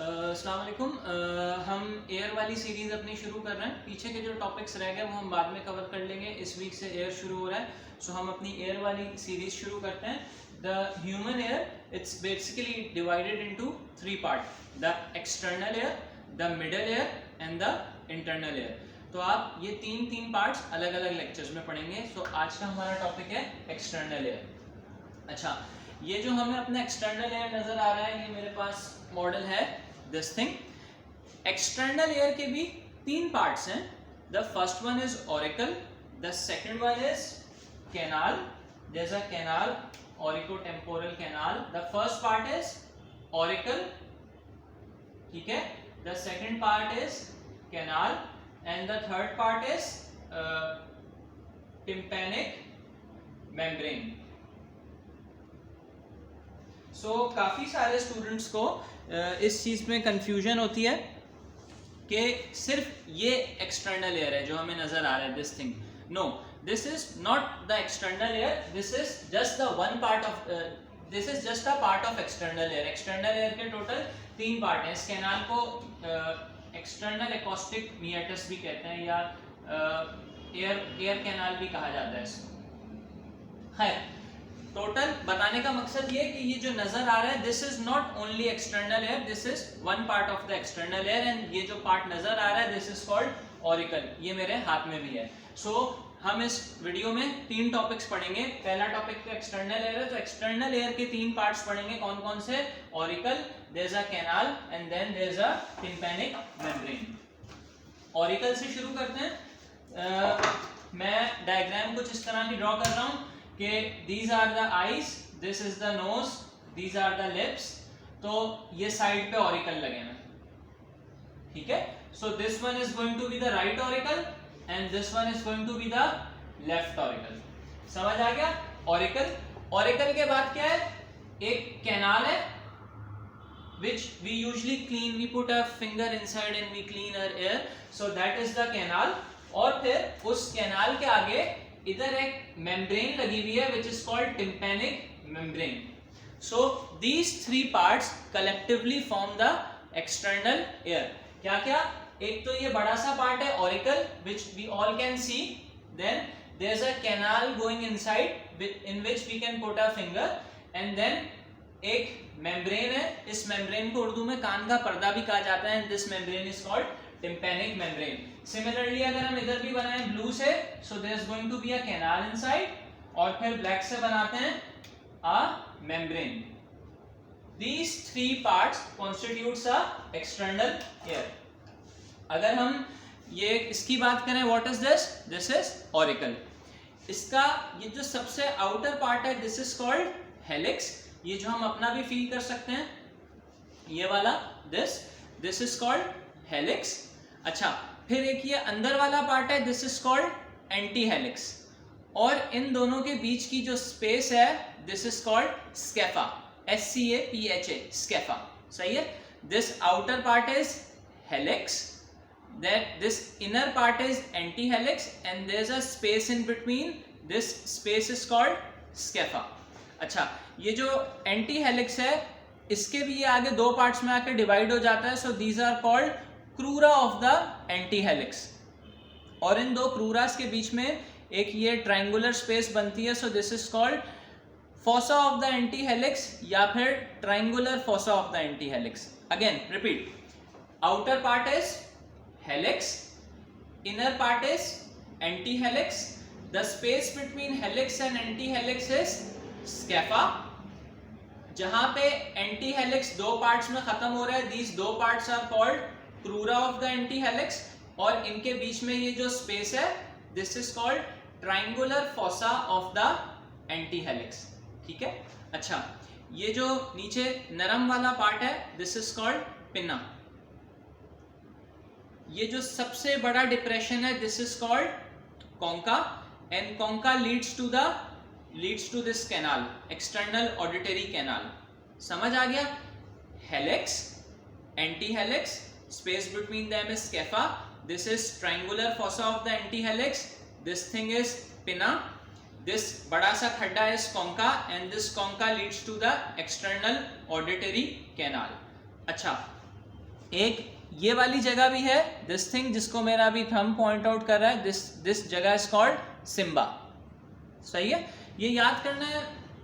अस्सलाम वालेकुम। हम एयर वाली सीरीज़ अपनी शुरू कर रहे हैं। पीछे के जो टॉपिक्स रह गए वो हम बाद में कवर कर लेंगे। इस वीक से एयर शुरू हो रहा है, सो हम अपनी एयर वाली सीरीज़ शुरू करते हैं। The human air, it's basically divided into 3 part, the external air, the middle air and the internal air. तो आप ये तीन पार्ट्स अलग अलग लेक्चर्स में पढ़ेंगे। सो आज का हमारा टॉपिक है एक्सटर्नल एयर। अच्छा, ये जो हमें अपना एक्सटर्नल एयर नज़र आ रहा है, ये मेरे पास मॉडल है दिस थिंग। एक्सटर्नल एयर के भी 3 पार्ट्स हैं। The first one is auricle, the second one is canal, there's a canal, auriculotemporal canal. The first part is auricle, ठीक है, the second part is canal and the third part is tympanic membrane. So काफ़ी सारे students को इस चीज़ में confusion होती है कि सिर्फ ये एक्सटर्नल एयर है जो हमें नज़र आ रहा है, this thing. No, this is not the external ear, this is just the one part of this is just a part of external ear. External ear के टोटल 3 पार्ट हैं। इस कैनाल को एक्सटर्नल एकॉस्टिक मियाटस भी कहते हैं या air canal भी कहा जाता है इसको। है टोटल बताने का मकसद ये कि ये जो नजर आ रहा है, this is not only external ear, this is one part of the external air and ये जो पार्ट नजर आ रहा है, दिस इज कॉल्ड ऑरिकल। ये मेरे हाथ में भी है। सो हम इस वीडियो में 3 टॉपिक्स पढ़ेंगे। पहला टॉपिक तो एक्सटर्नल एयर है, तो एक्सटर्नल एयर के 3 पार्ट्स पढ़ेंगे। कौन कौन से? Auricle, there is a canal and then there is a tympanic membrane. Auricle से शुरू करते हैं। मैं डायग्राम कुछ इस तरह की ड्रॉ कर रहा हूँ कि these are the eyes, this is the nose, these are the lips। तो ये साइड पे ऑरिकल लगे हैं, ठीक है। So this one is going to be the right auricle and this one is going to be the left auricle। समझ आ गया? ऑरिकल, ऑरिकल के बाद क्या है? एक कैनाल है which we usually clean, we put a finger inside and we clean our ear, so that is the canal। और फिर उस कैनाल के आगे इधर एक मेम्ब्रेन लगी हुई है which is called tympanic membrane। So these 3 parts collectively form the external ear। क्या क्या? एक तो ये बड़ा सा पार्ट है auricle which we all can see, then there's a canal going inside in which we can put a finger, and then एक membrane है। इस मेम्ब्रेन को उर्दू में कान का पर्दा भी कहा जाता है, and this membrane is called tympanic membrane। Similarly अगर हम इधर भी बनाएं ब्लू से, so there is going to be a canal inside, और फिर ब्लैक से बनाते हैं a membrane। These 3 parts constitutes a external ear। अगर हम ये इसकी बात करें, what is this? This is auricle। इसका ये जो सबसे आउटर पार्ट है, this is called helix। ये जो हम अपना भी फील कर सकते हैं, ये वाला this is called helix। अच्छा, फिर एक ये अंदर वाला पार्ट है, this is called anti helix, और इन दोनों के बीच की जो स्पेस है, this is called scapha, SCAPHA, scapha. सही है? This outer part is helix, that this inner part is antihelix and there is a space in between, this space is called scapha. अच्छा, ये जो anti helix है, इसके भी ये आगे 2 पार्ट्स में आकर डिवाइड हो जाता है। So these are called crura of the anti helix, और इन 2 क्रूरास के बीच में एक ये ट्रायंगुलर स्पेस बनती है। So this is called fossa of the anti helix या फिर triangular fossa of the anti helix. Again repeat, outer part is helix, inner part is antihelix, the space between helix and antihelix is scapha. जहां पे anti helix 2 parts में खत्म हो रहा है, these 2 parts are called crura of the anti helix, और इनके बीच में ये जो स्पेस है, this is called triangular fossa of the anti helix. ठीक है? अच्छा, ये जो नीचे नरम वाला पार्ट है, दिस इज कॉल्ड पिना। ये जो सबसे बड़ा डिप्रेशन है, this is called concha, and concha leads to this canal, external auditory canal. समझ आ गया? Helix, anti helix, space between them is scapha, this is triangular fossa of the antihelix, this thing is pinna, this बड़ा सा खड्डा is concha and this concha leads to the external auditory canal। अच्छा, एक ये वाली जगह भी है, दिस थिंग जिसको मेरा अभी थंब पॉइंट आउट कर रहा है, दिस जगह इज कॉल्ड सिम्बा। सही है, ये याद करना है,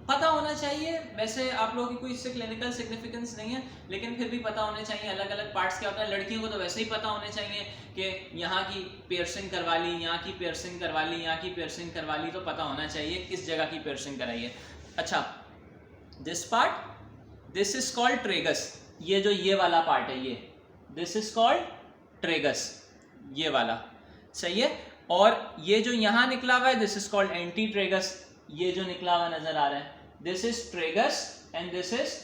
पता होना चाहिए। वैसे आप लोगों की कोई इससे क्लिनिकल सिग्निफिकेंस नहीं है, लेकिन फिर भी पता होने चाहिए अलग अलग पार्ट्स क्या होता है। लड़कियों को तो वैसे ही पता होने चाहिए कि यहाँ की पियर्सिंग करवा ली, यहाँ की पियर्सिंग करवा ली, यहाँ की पियर्सिंग करवा ली, तो पता होना चाहिए किस जगह की पियर्सिंग कराई है। अच्छा, this part, this is called tragus. ये जो ये वाला पार्ट है, ये दिस इज कॉल्ड ट्रेगस, ये वाला। सही है, और ये जो यहाँ निकला हुआ है, this is called antitragus. ये जो निकला हुआ नजर आ रहा है, this is tragus and this is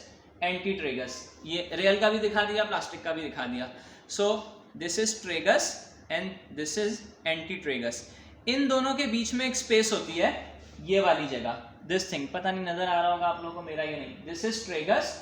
antitragus. ये रियल का भी दिखा दिया, प्लास्टिक का भी दिखा दिया। So this is tragus and this is antitragus. इन दोनों के बीच में एक स्पेस होती है, ये वाली जगह, दिस थिंग, पता नहीं नजर आ रहा होगा आप लोगों को, मेरा ये नहीं। This is tragus,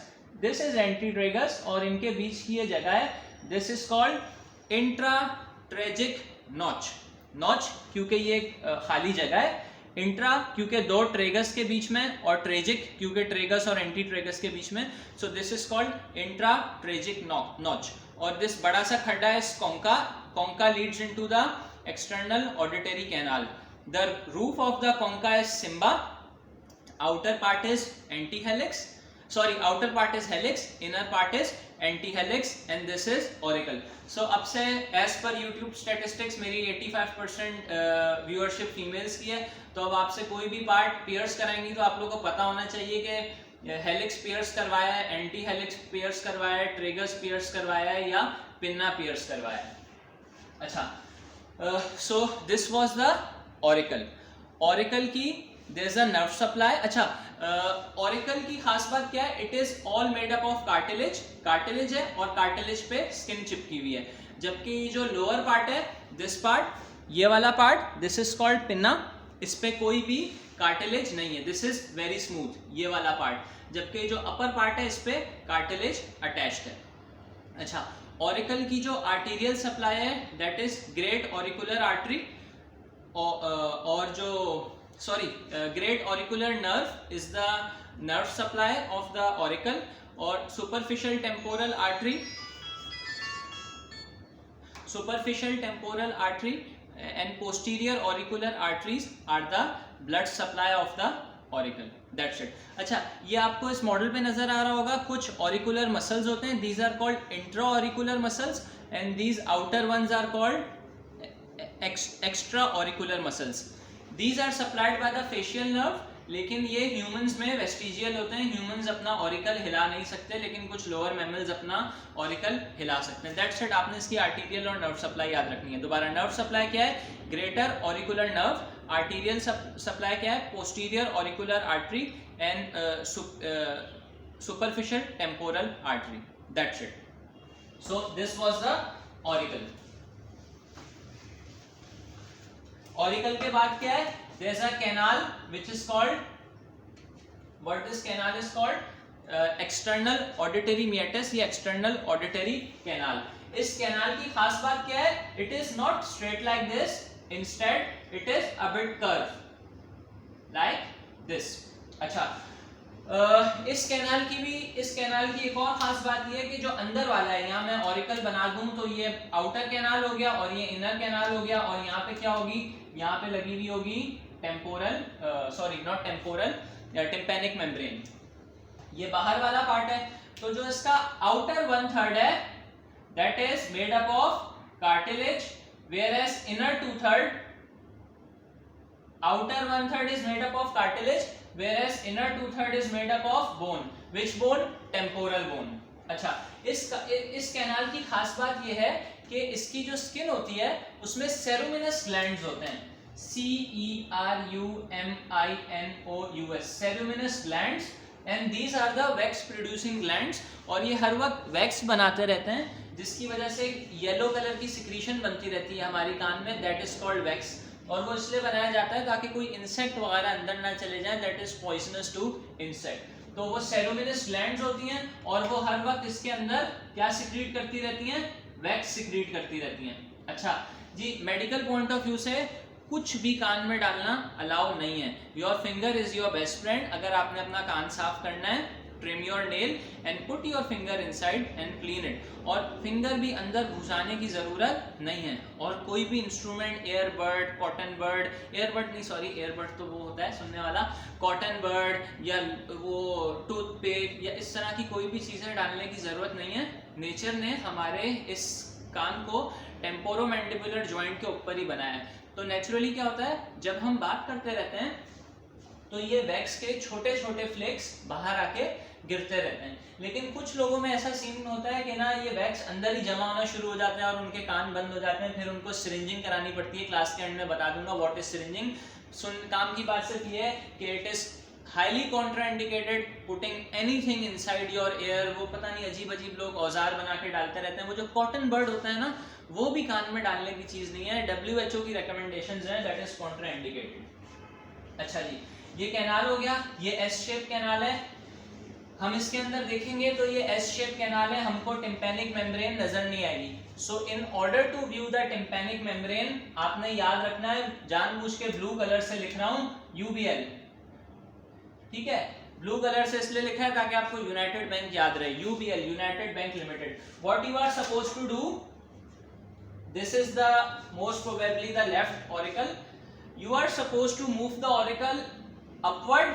this is antitragus, और इनके बीच की ये जगह है, this is called intertragic notch. Notch क्योंकि ये खाली जगह है, इंट्रा क्योंकि दो ट्रेगस के बीच में, और ट्रेजिक क्योंकि ट्रेगस और एंटी ट्रेगस के बीच में। So this is called intertragic notch. और दिस बड़ा सा खड्डा है concha, concha leads into the external auditory canal. The roof of the concha is cymba, outer part is antihelix, sorry, outer part is helix, inner part is antihelix, and this is auricle. So अब से as per YouTube statistics मेरी 85% viewership females की है, तो अब आपसे कोई भी पार्ट पियर्स कराएंगी तो आप लोगों को पता होना चाहिए कि हेलिक्स पियर्स करवाया है, एंटी हेलिक्स पियर्स करवाया है, ट्रेगस पियर्स करवाया है, या पिन्ना पियर्स करवाया है। अच्छा, so this was the auricle. Auricle की there is a nerve supply. अच्छा, ऑरिकल की खास बात क्या है, it is all made up of cartilage, cartilage है और कार्टिलेज पे स्किन चिपकी हुई है। जबकि जो लोअर पार्ट है, दिस पार्ट, ये वाला part, this is called pinna, इस पे कोई भी कार्टिलेज नहीं है, दिस इज वेरी स्मूथ, ये वाला पार्ट। जबकि जो अपर पार्ट है, इस पे कार्टिलेज अटैच्ड है। अच्छा, ऑरिकल की जो आर्टीरियल सप्लाई है, that is great auricular artery, और जो sorry great auricular nerve is the nerve supply of the auricle, और superficial temporal artery, superficial temporal artery and posterior auricular arteries are the blood supply of the auricle, that's it. अच्छा, ये आपको इस model पे नजर आ रहा होगा, कुछ ऑरिकुलर मसल्स होते हैं, these are called intra auricular muscles, and these outer ones are called extra auricular muscles. These are supplied by the facial nerve, लेकिन ये ह्यूमंस में वेस्टिजियल होते हैं। ह्यूमंस अपना ऑरिकल हिला नहीं सकते, लेकिन कुछ लोअर मैमल्स अपना ऑरिकल हिला सकते हैं। दैट्स इट, आपने इसकी आर्टीरियल और नर्व सप्लाई याद रखनी है। दोबारा, नर्व सप्लाई क्या है, greater auricular nerve, arterial supply क्या है, posterior auricular artery and superficial temporal artery, that's it. So this was the auricle. Auricle के बाद क्या है, there is a canal which is called, what this canal is called, external auditory meatus, या external auditory canal. इस canal की खास बात क्या है, it is not straight like this, instead it is a bit curve like this. अच्छा, इस canal की एक और खास बात यह है कि जो अंदर वाला है, यहाँ मैं ऑरिकल बना दूं तो ये आउटर कैनाल हो गया और ये इनर कैनाल हो गया, और यहाँ पे क्या होगी, यहाँ पे लगी हुई होगी temporal, sorry not temporal, tympanic membrane, ये बाहर वाला पार्ट है। तो जो इसका आउटर 1/3 है, that is made up of cartilage, whereas inner 2/3, outer 1/3 is made up of cartilage, whereas inner 2/3 is made up of bone. Which bone? Temporal bone. अच्छा, इस कैनाल की खास बात यह है कि इसकी जो स्किन होती है उसमें सेरुमिनस ग्लैंड्स होते हैं, CERUMINOUS, ceruminous glands, and these are the wax producing glands, और ये हर वक्त वैक्स बनाते रहते हैं, जिसकी वजह से येलो कलर की सिक्रीशन बनती रहती है हमारी कान में, दैट इज कॉल्ड वैक्स। और वो इसलिए बनाया जाता है ताकि कोई इंसेक्ट वगैरह अंदर ना चले जाए, that is poisonous to insect. तो वो सेरुमिनस ग्लैंड्स होती हैं, और वो हर वक्त इसके अंदर क्या सिक्रीट करती रहती हैं, वैक्स सिक्रीट करती रहती हैं। अच्छा जी, मेडिकल पॉइंट ऑफ व्यू से कुछ भी कान में डालना अलाउ नहीं है। Your finger is your best friend. अगर आपने अपना कान साफ करना है trim your nail and put your finger inside and clean it. और फिंगर भी अंदर घुसाने की ज़रूरत नहीं है। और कोई भी instrument, earbud, cotton bird, earbud नहीं सॉरी, एयरबड तो वो होता है सुनने वाला, कॉटन बर्ड या वो टूथपिक या इस तरह की कोई भी चीज़ें डालने की ज़रूरत नहीं है। नेचर ने हमारे इस कान को टेम्पोरोमैंडिबुलर जॉइंट के ऊपर ही बनाया है। तो नेचुरली क्या होता है, जब हम बात करते रहते हैं तो ये वैक्स के छोटे छोटे फ्लेक्स बाहर आके गिरते रहते हैं। लेकिन कुछ लोगों में ऐसा सीन होता है कि ना ये वैक्स अंदर ही जमा होना शुरू हो जाते हैं और उनके कान बंद हो जाते हैं, फिर उनको सिरिंजिंग करानी पड़ती है। क्लास के एंड में बता दूंगा व्हाट इज सिरिंजिंग। काम की बात सिर्फ ये है कि it is highly contraindicated putting anything inside your air. वो पता नहीं अजीब अजीब लोग औजार बना के डालते रहते हैं। वो जो कॉटन बर्ड होता है ना, वो भी कान में डालने की चीज नहीं है। WHO की रिकमेंडेशंस हैं, दैट इज कॉन्ट्राइंडिकेटेड। अच्छा जी, ये कैनाल हो गया, ये एस शेप कैनाल है। हम इसके अंदर देखेंगे तो ये एस शेप कैनाल है, हमको टिम्पैनिक मेम्ब्रेन नजर नहीं आएगी। So in order to view the tympanic membrane, आपने याद रखना है, जानबूझ के ब्लू कलर से लिख रहा हूं UBL, ठीक है। ब्लू कलर से इसलिए लिखा है ताकि आपको यूनाइटेड बैंक याद रहे, UBL, united bank limited. What you are suppose to do, this is the most probably the left auricle. You are suppose to move the auricle upward,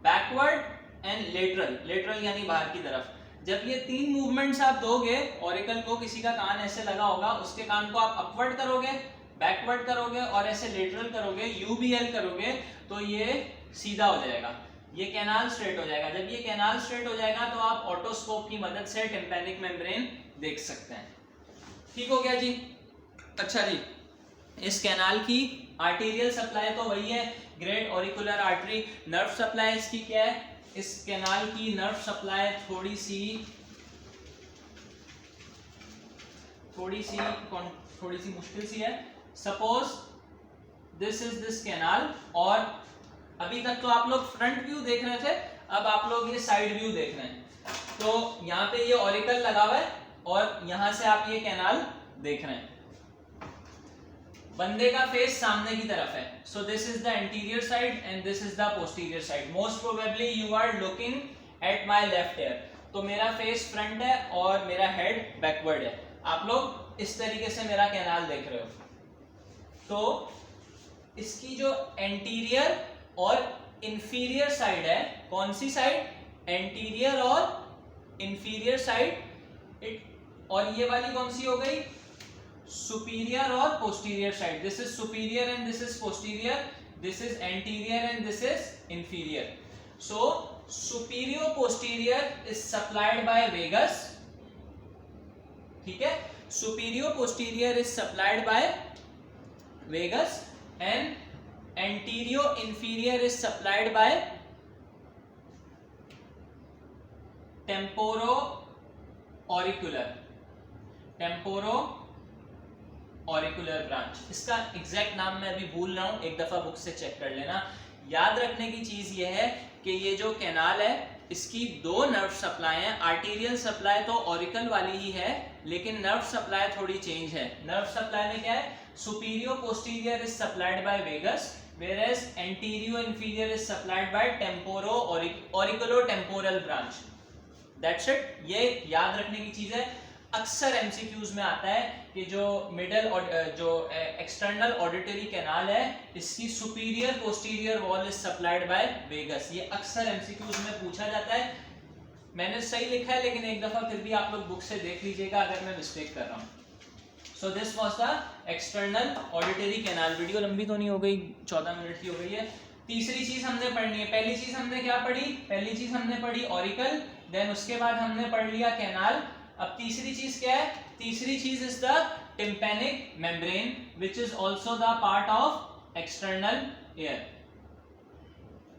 backward and lateral. Lateral यानी बाहर की तरफ। जब ये 3 movements आप दोगे auricle को, किसी का कान ऐसे लगा होगा, उसके कान को आप अपवर्ड करोगे, बैकवर्ड करोगे और ऐसे लेटरल करोगे, UBL करोगे, तो ये सीधा हो जाएगा, ये कैनाल स्ट्रेट हो जाएगा। जब ये कैनाल स्ट्रेट हो जाएगा तो आप ऑटोस्कोप की मदद से टिम्पैनिक मेम्ब्रेन देख सकते हैं। ठीक हो गया जी। अच्छा जी, इस कैनाल की आर्टेरियल सप्लाई तो वही है, great auricular artery. Nerve supply इसकी क्या है, इस कैनाल की नर्व सप्लाई थोड़ी सी मुश्किल सी है। Suppose this is this canal, और अभी तक तो आप लोग फ्रंट व्यू देख रहे थे, अब आप लोग ये साइड व्यू देख रहे हैं। तो यहाँ पे ये ऑरिकल लगा हुआ है और यहाँ से आप ये कैनाल देख रहे हैं। बंदे का फेस सामने की तरफ है, so this is the anterior side and this is the posterior side. Most probably you are looking at my left ear, तो मेरा फेस फ्रंट है और मेरा हेड बैकवर्ड है। आप लोग इस तरीके से मेरा कैनाल देख रहे हो। तो इसकी जो एंटीरियर और इंफीरियर साइड है, कौन सी साइड, एंटीरियर और इंफीरियर साइड, और ये वाली कौन सी हो गई, सुपीरियर और posterior side. This is superior and this is posterior, this is anterior and this is inferior. So superior posterior is supplied by vagus, ठीक है। Superior posterior is supplied by vagus and anterior inferior is supplied by temporo auricular branch। इसका exact नाम मैं अभी भूल रहा हूं, एक दफा बुक से चेक कर लेना। याद रखने की चीज ये है कि ये जो कैनाल है इसकी 2 नर्व सप्लाई है। आर्टेरियल सप्लाई तो ऑरिकल वाली ही है, लेकिन नर्व सप्लाई थोड़ी चेंज है। नर्व सप्लाई में क्या है, superior posterior is supplied by vagus, whereas anterior inferior is supplied by temporo auriculotemporal branch। That's it। ये याद रखने की चीज है। अक्सर MCQs में आता है कि जो मिडल जो एक्सटर्नल ऑडिटरी कैनाल है, इसकी superior posterior wall is supplied by vagus. ये अक्सर MCQs में पूछा जाता है। मैंने सही लिखा है, लेकिन एक दफा फिर भी आप लोग बुक से देख लीजिएगा अगर मैं मिस्टेक कर रहा हूँ। So this was the external auditory canal। Video लंबी तो नहीं हो गई, 14 मिनट की हो गई है। तीसरी चीज हमने पढ़नी है। पहली चीज हमने क्या पढ़ी, पहली चीज हमने पढ़ी ऑरिकल, देन उसके बाद हमने पढ़ लिया कैनाल। अब तीसरी चीज क्या है, तीसरी चीज is the tympanic membrane which is also the part of external air.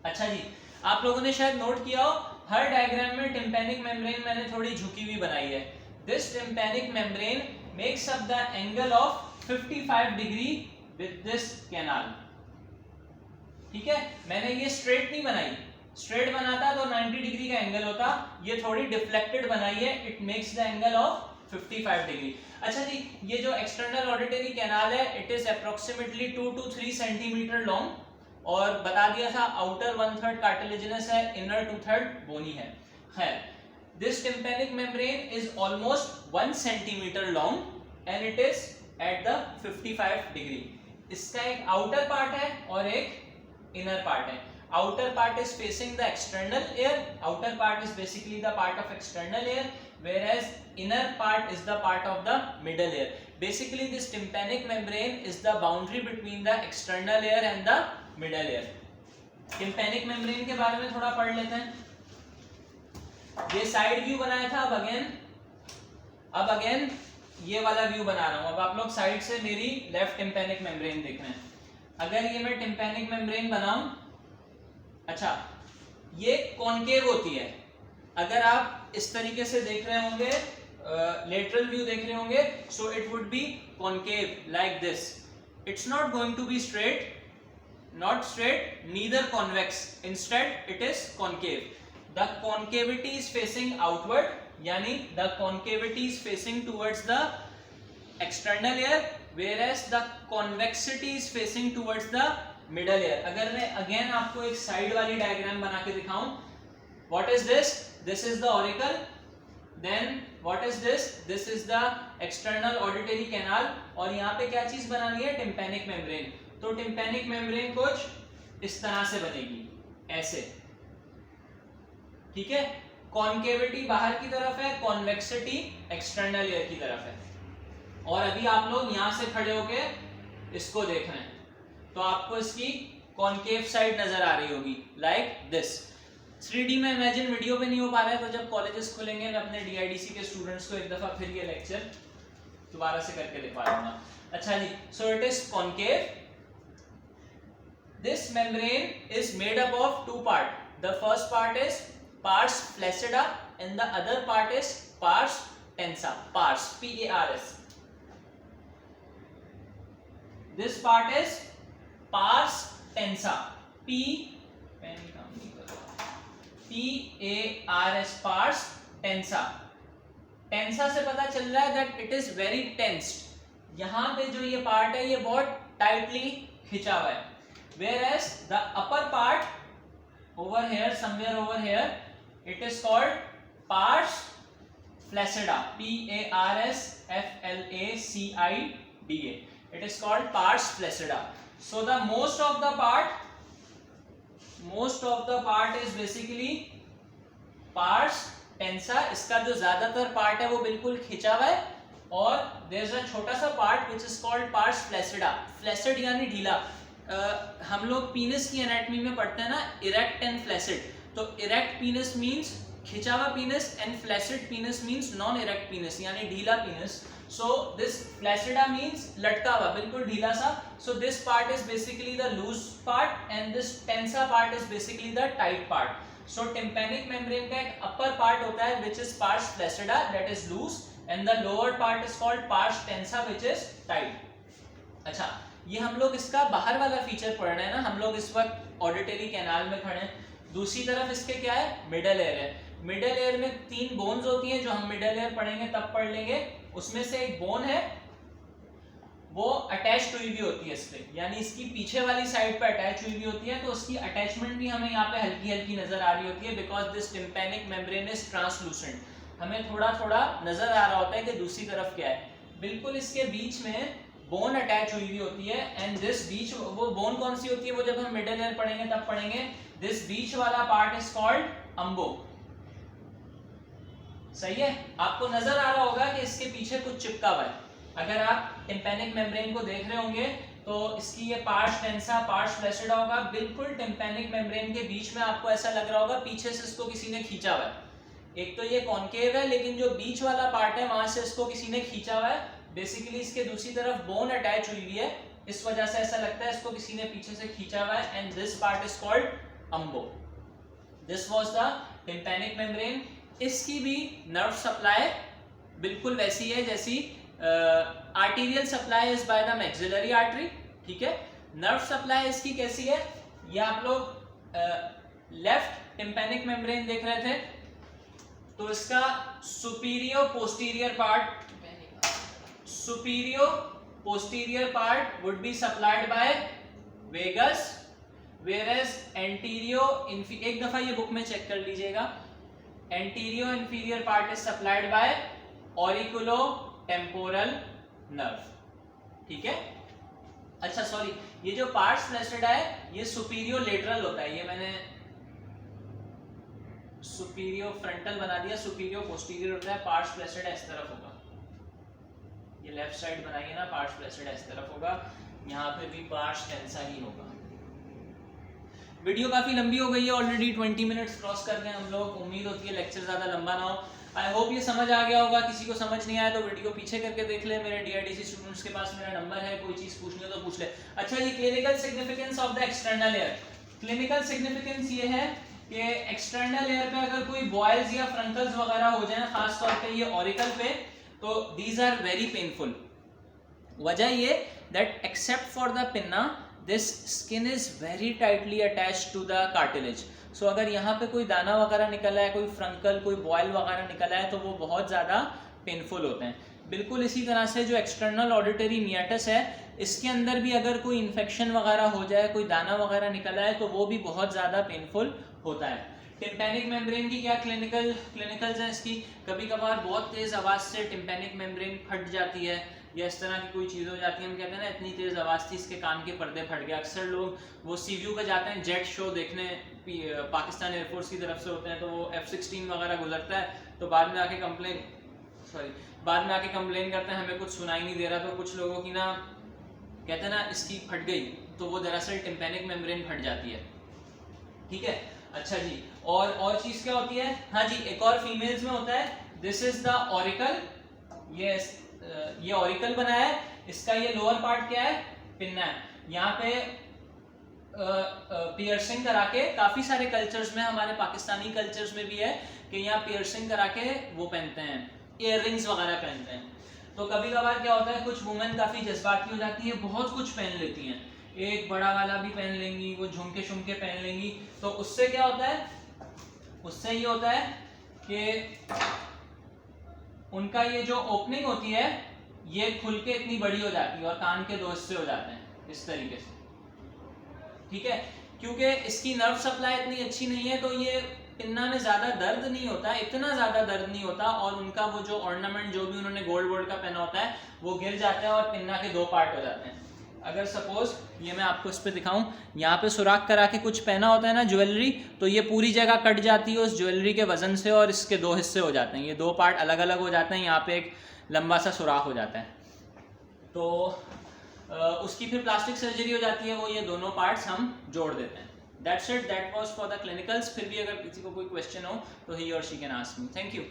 अच्छा जी, आप लोगों ने शायद नोट किया हो, हर डायग्राम में टिम्पैनिक मेम्ब्रेन मैंने थोड़ी झुकी हुई बनाई है। This tympanic membrane makes up the angle of 55 degree with this canal। ठीक है, मैंने ये स्ट्रेट नहीं बनाई, स्ट्रेट बनाता तो 90 डिग्री का एंगल होता, ये थोड़ी डिफ्लेक्टेड बनाई है, it makes the angle of 55 degree. अच्छा जी, ये जो एक्सटर्नल ऑडिटरी कैनाल है, it is approximately 2 to 3 centimetre long, और बता दिया था आउटर 1/3 कार्टिलेजिनस है, इनर 2/3 बोनी है। है. This tympanic membrane is almost 1 centimeter long and it is at the 55 degree. इसका एक outer part है और एक inner part है. Outer part is facing the external air. Outer part is basically the part of external air, whereas inner part is the part of the middle air. Basically, this tympanic membrane is the boundary between the external air and the middle air. Tympanic membrane के बारे में थोड़ा पढ़ लेते हैं. ये side view बनाया था. अब अगेन ये वाला व्यू बना रहा हूं. अब आप लोग साइड से मेरी लेफ्ट टिम्पैनिक मेम्ब्रेन देख रहे हैं. अगर ये मैं टिम्पैनिक मेम्ब्रेन बनाऊं, अच्छा ये कॉनकेव होती है. अगर आप इस तरीके से देख रहे होंगे, लेटरल व्यू देख रहे होंगे, so it would be concave like this. It's not going to be straight, not straight, neither convex, instead it is concave. The concavity is facing outward, yani the concavity is facing towards the external air, whereas the convexity is facing towards the middle air. अगर मैं again आपको एक side वाली diagram बना के दिखाऊं, what is this? This is the auricle. Then what is this? This is the external auditory canal. और यहाँ पे क्या चीज बनानी है? Tympanic membrane. तो टिम्पैनिक मेम्ब्रेन कुछ इस तरह से बनेगी, ऐसे. ठीक है. कॉन्केविटी बाहर की तरफ है, कॉन्वेक्सिटी एक्सटर्नल एयर की तरफ है. और अभी आप लोग यहां से खड़े होके इसको देख रहे हैं, तो आपको इसकी कॉन्केव साइड नजर आ रही होगी लाइक दिस. 3D में इमेजिन वीडियो पे नहीं हो पा रहा है, तो जब कॉलेजेस खुलेंगे मैं अपने DIDC के स्टूडेंट्स को एक दफा फिर ये लेक्चर दोबारा से करके दिखा दूंगा. अच्छा जी, so it is concave. This membrane is made up of two parts. The first part is pars flaccida and the other part is pars tensa. Pars, P-A-R-S. This part is pars tensa. P-A-R-S, pars tensa. Tensa से पता चल रहा है that it is very tensed. यहाँ पे जो ये part है ये बहुत tightly खिंचा हुआ है. Whereas the upper part over here, somewhere over here, it is called pars flaccida. P-A-R-S-F-L-A-C-I-D-A. It is called pars flaccida. So the most of the part is basically pars tensa. इसका जो ज्यादातर part है वो बिल्कुल खिंचा हुआ है. और there is a छोटा सा part which is called pars flaccida. Flaccid यानी ढीला. हम लोग पीनस की एनाटॉमी में पढ़ते हैं ना, इरेक्ट एंड फ्लैसिड. तो इरेक्ट पीनस मींस खिंचा हुआ पीनस and flaccid पीनस means non erect पीनस यानी ढीला पीनस. सो दिस फ्लैसिडा मींस लटका हुआ, बिल्कुल ढीला सा. So this part is basically the loose part and this tensa part is basically the tight part. So tympanic membrane का एक अपर पार्ट होता है which is pars flaccida, that is loose, and the lower part is called pars tensa which is tight. अच्छा, ये हम लोग इसका बाहर वाला फीचर पढ़ रहे हैं ना. हम लोग इस वक्त ऑडिटरी कैनाल में खड़े हैं. दूसरी तरफ इसके क्या है? मिडल एयर है. मिडल एयर में 3 बोन्स होती हैं, जो हम मिडल एयर पढ़ेंगे तब पढ़ लेंगे. उसमें से एक बोन है वो अटैच हुई भी होती है इस पे, यानी इसकी पीछे वाली साइड पे अटैच हुई भी होती है. तो उसकी अटैचमेंट भी हमें यहाँ पे हल्की हल्की नजर आ रही होती है, because this tympanic membrane is translucent. हमें थोड़ा थोड़ा नजर आ रहा होता है कि दूसरी तरफ क्या है. बिल्कुल इसके बीच में बोन अटैच हुई हुई होती है. एंड दिस बीच, वो बोन कौन सी होती है वो जब हम मिडल एयर पढ़ेंगे तब पढ़ेंगे. दिस बीच वाला पार्ट इज कॉल्ड अम्बो. सही है. आपको नजर आ रहा होगा कि इसके पीछे कुछ चिपका हुआ है. अगर आप टिम्पैनिक मेम्ब्रेन को देख रहे होंगे तो इसकी ये पार्स टेंसा, पार्स फ्लैसिडा होगा. बिल्कुल टिम्पैनिक मेम्ब्रेन के बीच में आपको ऐसा लग रहा होगा पीछे से इसको किसी ने खींचा हुआ है. एक तो ये कॉनकेव है, लेकिन जो बीच वाला पार्ट है वहां से इसको किसी ने खींचा हुआ है. बेसिकली इसके दूसरी तरफ बोन अटैच हुई हुई है, इस वजह से ऐसा लगता है इसको किसी ने पीछे से खींचा हुआ है. And this part is called umbo. This was the tympanic membrane. इसकी भी नर्व सप्लाई बिल्कुल वैसी है जैसी arterial supply is by the maxillary artery. ठीक है. नर्व सप्लाई इसकी कैसी है? ये आप लोग लेफ्ट टिम्पैनिक मेम्ब्रेन देख रहे थे, तो इसका superior posterior part would be supplied by vagus, whereas anterior, एक दफा ये बुक में चेक कर लीजिएगा, antero inferior part is supplied by auriculotemporal nerve, ठीक है। अच्छा सॉरी, ये जो पार्ट्स फ्लैशेड है ये सुपीरियो लेटरल होता है, ये मैंने सुपीरियो फ्रंटल बना दिया, सुपीरियो पोस्टीरियर होता है, पार्ट्स फ्लैशेड है इस तरफ होगा, ये लेफ्ट साइड बनाइए ना, पार्ट्स फ्लैशेड है इस तरफ होगा, यहाँ पे भी पार्ट्स टेंसा ही होगा। वीडियो काफी लंबी हो गई है ऑलरेडी, 20 मिनट्स क्रॉस कर गए हम लोग, उम्मीद होती है लेक्चर ज्यादा लंबा ना हो। आई होप ये समझ आ गया होगा, किसी को समझ नहीं आया तो वीडियो पीछे करके देख ले, मेरे डीआईडीसी स्टूडेंट्स के पास मेरा नंबर है, कोई चीज पूछनी हो तो पूछ ले। अच्छा ये clinical significance of the external air, clinical significance ये है कि एक्सटर्नल एयर पे अगर कोई बॉयल्स या फ्रंकल्स वगैरह हो जाए, खास तौर पे ये ऑरिकल पे, तो दीज आर वेरी पेनफुल। वजह ये that except for the pinna this skin is very tightly attached to the cartilage. So अगर यहाँ पे कोई दाना वगैरह निकला है, कोई फ्रंकल, कोई बॉयल वगैरह निकला है, तो वो बहुत ज़्यादा पेनफुल होते हैं। बिल्कुल इसी तरह से जो एक्सटर्नल ऑडिटरी मियाटस है, इसके अंदर भी अगर कोई इन्फेक्शन वगैरह हो जाए, कोई दाना वगैरह निकला है, तो वो भी बहुत ज़्यादा पेनफुल होता है। टिम्पैनिक मेम्ब्रेन की क्या क्लिनिकल्स हैं इसकी, कभी कभार बहुत तेज़ आवाज़ से टिम्पैनिक मेम्ब्रेन फट जाती है, या इस तरह की कोई चीज़ हो जाती है, हम कहते हैं ना इतनी तेज़ आवाज़ थी इसके कान के पर्दे फट गए। अक्सर लोग वो सीव्यू पे जाते हैं जेट शो देखने, पाकिस्तान एयरफोर्स की तरफ से होते हैं, तो वो F-16 वगैरह गुजरता है, तो बाद में आके कंप्लेन करते हैं हमें कुछ सुनाई नहीं दे रहा, तो कुछ लोगों की ना कहते हैं ना इसकी फट गई, तो वो दरअसल टिम्पैनिक मेम्ब्रेन फट जाती है, ठीक है। अच्छा जी, और चीज़ क्या होती है, हाँ जी एक और फीमेल्स में होता है, दिस इज द ऑरिकल, ये ऑरिकल बना है, इसका ये लोअर पार्ट क्या है, पिन्ना है। यहाँ पे पियर्सिंग करा के, काफी सारे कल्चर्स में, हमारे पाकिस्तानी कल्चर्स में भी है कि यहाँ पियर्सिंग करा के वो पहनते हैं, इयर रिंग्स वगैरह पहनते हैं। तो कभी कभार क्या होता है, कुछ वुमेन काफी जज्बाती हो जाती है, बहुत कुछ पहन लेती हैं, एक बड़ा वाला भी पहन लेंगी, वो झुमके शुमके पहन लेंगी, तो उससे क्या होता है, उससे ये होता है कि उनका ये जो ओपनिंग होती है ये खुल के इतनी बड़ी हो जाती है और कान के दो हिस्से हो जाते हैं इस तरीके से, ठीक है। क्योंकि इसकी नर्व सप्लाई इतनी अच्छी नहीं है, तो ये पिन्ना में ज़्यादा दर्द नहीं होता, इतना ज़्यादा दर्द नहीं होता, और उनका वो जो ऑर्नामेंट जो भी उन्होंने गोल्ड का पहना होता है वो गिर जाता है और पिन्ना के दो पार्ट हो जाते हैं। अगर सपोज ये मैं आपको इस पे दिखाऊं, यहाँ पे सुराख करा के कुछ पहना होता है ना ज्वेलरी, तो ये पूरी जगह कट जाती है उस ज्वेलरी के वजन से, और इसके दो हिस्से हो जाते हैं, ये दो पार्ट अलग अलग हो जाते हैं, यहाँ पे एक लंबा सा सुराख हो जाता है, तो उसकी फिर प्लास्टिक सर्जरी हो जाती है, वो ये दोनों पार्ट्स हम जोड़ देते हैं। That's it, that was for the clinicals. फिर भी अगर किसी को कोई क्वेश्चन हो तो ही और she can ask me. Thank you.